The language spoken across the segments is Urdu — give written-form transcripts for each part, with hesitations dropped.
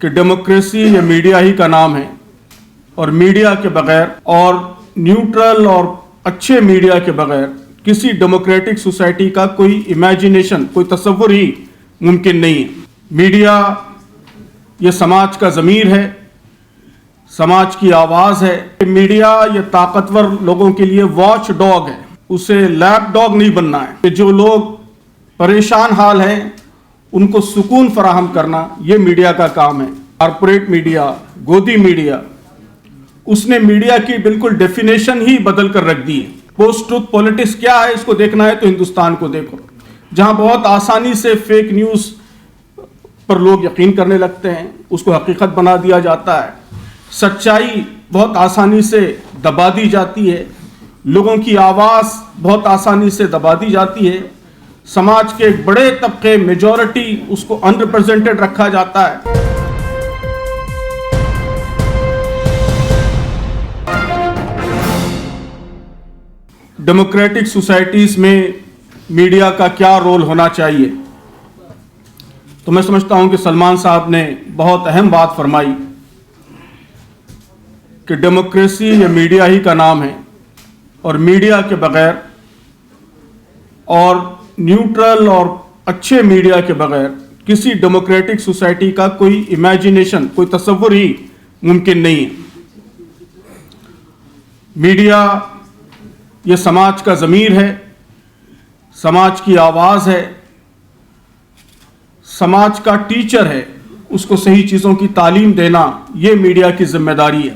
کہ ڈیموکریسی یہ میڈیا ہی کا نام ہے اور میڈیا کے بغیر اور نیوٹرل اور اچھے میڈیا کے بغیر کسی ڈیموکریٹک سوسائٹی کا کوئی امیجنیشن، کوئی تصور ہی ممکن نہیں ہے۔ میڈیا یہ سماج کا ضمیر ہے، سماج کی آواز ہے۔ میڈیا یہ طاقتور لوگوں کے لیے واچ ڈاگ ہے، اسے لیپ ڈاگ نہیں بننا ہے۔ کہ جو لوگ پریشان حال ہیں ان کو سکون فراہم کرنا یہ میڈیا کا کام ہے۔ کارپوریٹ میڈیا، گودی میڈیا، اس نے میڈیا کی بالکل ڈیفینیشن ہی بدل کر رکھ دی ہے۔ پوسٹ ٹروتھ پولیٹکس کیا ہے اس کو دیکھنا ہے تو ہندوستان کو دیکھو، جہاں بہت آسانی سے فیک نیوز پر لوگ یقین کرنے لگتے ہیں، اس کو حقیقت بنا دیا جاتا ہے۔ سچائی بہت آسانی سے دبا دی جاتی ہے، لوگوں کی آواز بہت آسانی سے دبا دی جاتی ہے، سماج کے ایک بڑے طبقے میجورٹی اس کو ان ریپرزینٹڈ رکھا جاتا ہے۔ ڈیموکریٹک سوسائٹیز میں میڈیا کا کیا رول ہونا چاہیے؟ تو میں سمجھتا ہوں کہ سلمان صاحب نے بہت اہم بات فرمائی کہ ڈیموکریسی یہ میڈیا ہی کا نام ہے اور میڈیا کے بغیر اور نیوٹرل اور اچھے میڈیا کے بغیر کسی ڈیموکریٹک سوسائٹی کا کوئی امیجنیشن، کوئی تصور ہی ممکن نہیں ہے۔ میڈیا یہ سماج کا ضمیر ہے، سماج کی آواز ہے، سماج کا ٹیچر ہے، اس کو صحیح چیزوں کی تعلیم دینا یہ میڈیا کی ذمہ داری ہے۔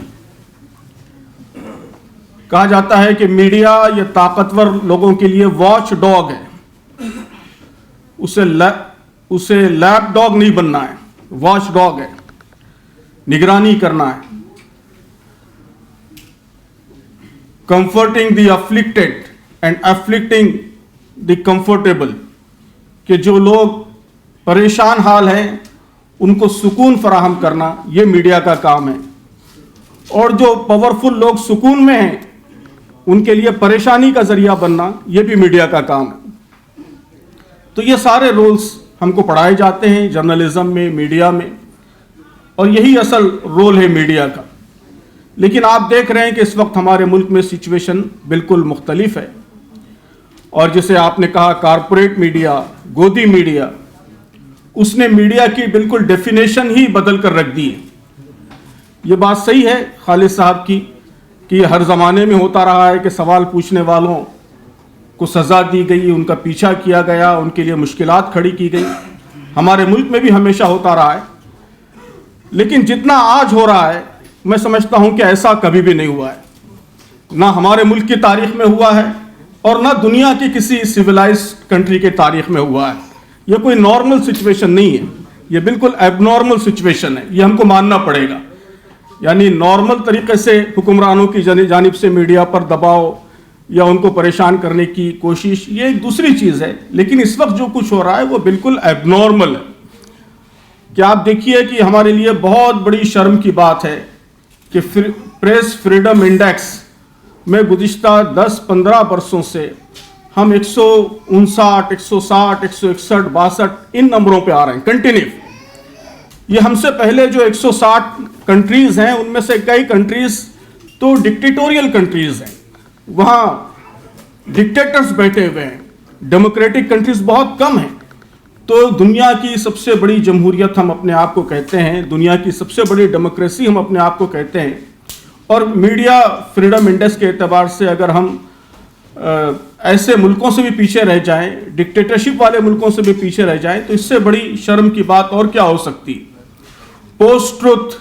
کہا جاتا ہے کہ میڈیا یہ طاقتور لوگوں کے لیے واچ ڈاگ ہے، اسے لیپ ڈاگ نہیں بننا ہے، واچ ڈاگ ہے، نگرانی کرنا ہے۔ Comforting the afflicted and afflicting the comfortable, کہ جو لوگ پریشان حال ہیں ان کو سکون فراہم کرنا یہ میڈیا کا کام ہے، اور جو پاورفل لوگ سکون میں ہیں ان کے لیے پریشانی کا ذریعہ بننا یہ بھی میڈیا کا کام ہے۔ تو یہ سارے رولز ہم کو پڑھائے جاتے ہیں جرنلزم میں، میڈیا میں، اور یہی اصل رول ہے میڈیا کا۔ لیکن آپ دیکھ رہے ہیں کہ اس وقت ہمارے ملک میں سچویشن بالکل مختلف ہے، اور جسے آپ نے کہا کارپوریٹ میڈیا، گودی میڈیا، اس نے میڈیا کی بالکل ڈیفینیشن ہی بدل کر رکھ دی ہے۔ یہ بات صحیح ہے خالد صاحب کی کہ یہ ہر زمانے میں ہوتا رہا ہے کہ سوال پوچھنے والوں کو سزا دی گئی، ان کا پیچھا کیا گیا، ان کے لیے مشکلات کھڑی کی گئی۔ ہمارے ملک میں بھی ہمیشہ ہوتا رہا ہے، لیکن جتنا آج ہو رہا ہے میں سمجھتا ہوں کہ ایسا کبھی بھی نہیں ہوا ہے، نہ ہمارے ملک کی تاریخ میں ہوا ہے اور نہ دنیا کی کسی سویلائزڈ کنٹری کے تاریخ میں ہوا ہے۔ یہ کوئی نارمل سچویشن نہیں ہے، یہ بالکل ایب نارمل سچویشن ہے، یہ ہم کو ماننا پڑے گا۔ یعنی نارمل طریقے سے حکمرانوں کی جانب سے میڈیا پر دباؤ یا ان کو پریشان کرنے کی کوشش یہ ایک دوسری چیز ہے، لیکن اس وقت جو کچھ ہو رہا ہے وہ بالکل ایب نارمل ہے۔ کہ آپ دیکھیے کہ ہمارے لیے بہت بڑی شرم کی بات ہے کہ پریس فریڈم انڈیکس میں گزشتہ 10-15 برسوں سے ہم 159، 160، 161، 62 ان نمبروں پہ آ رہے ہیں کنٹینیو۔ یہ ہم سے پہلے جو 160 کنٹریز ہیں ان میں سے کئی کنٹریز تو ڈکٹیٹوریل کنٹریز ہیں، وہاں ڈکٹیٹرز بیٹھے ہوئے ہیں، ڈیموکریٹک کنٹریز بہت کم ہیں۔ تو دنیا کی سب سے بڑی جمہوریت ہم اپنے آپ کو کہتے ہیں، دنیا کی سب سے بڑی ڈیموکریسی ہم اپنے آپ کو کہتے ہیں، اور میڈیا فریڈم انڈیکس کے اعتبار سے اگر ہم ایسے ملکوں سے بھی پیچھے رہ جائیں، ڈکٹیٹرشپ والے ملکوں سے بھی پیچھے رہ جائیں، تو اس سے بڑی شرم کی بات اور کیا ہو سکتی۔ Post truth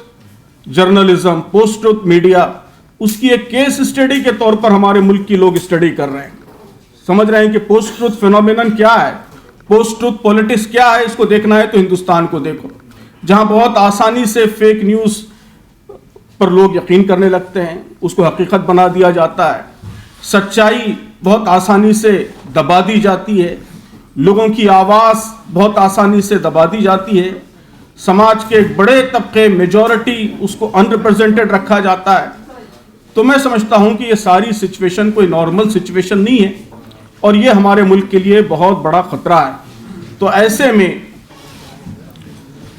journalism, post truth media, اس کی ایک کیس اسٹڈی کے طور پر ہمارے ملک کی لوگ اسٹڈی کر رہے ہیں، سمجھ رہے ہیں کہ پوسٹ ٹروتھ فینومینن کیا ہے، پوسٹ ٹروتھ پولیٹکس کیا ہے، اس کو دیکھنا ہے تو ہندوستان کو دیکھو، جہاں بہت آسانی سے فیک نیوز پر لوگ یقین کرنے لگتے ہیں، اس کو حقیقت بنا دیا جاتا ہے، سچائی بہت آسانی سے دبا دی جاتی ہے، لوگوں کی آواز بہت آسانی سے دبا دی جاتی ہے، سماج کے ایک بڑے طبقے میجورٹی اس کو ان ریپرزینٹڈ رکھا جاتا ہے۔ تو میں سمجھتا ہوں کہ یہ ساری سچویشن کوئی نارمل سچویشن نہیں ہے، اور یہ ہمارے ملک کے لیے بہت بڑا خطرہ ہے۔ تو ایسے میں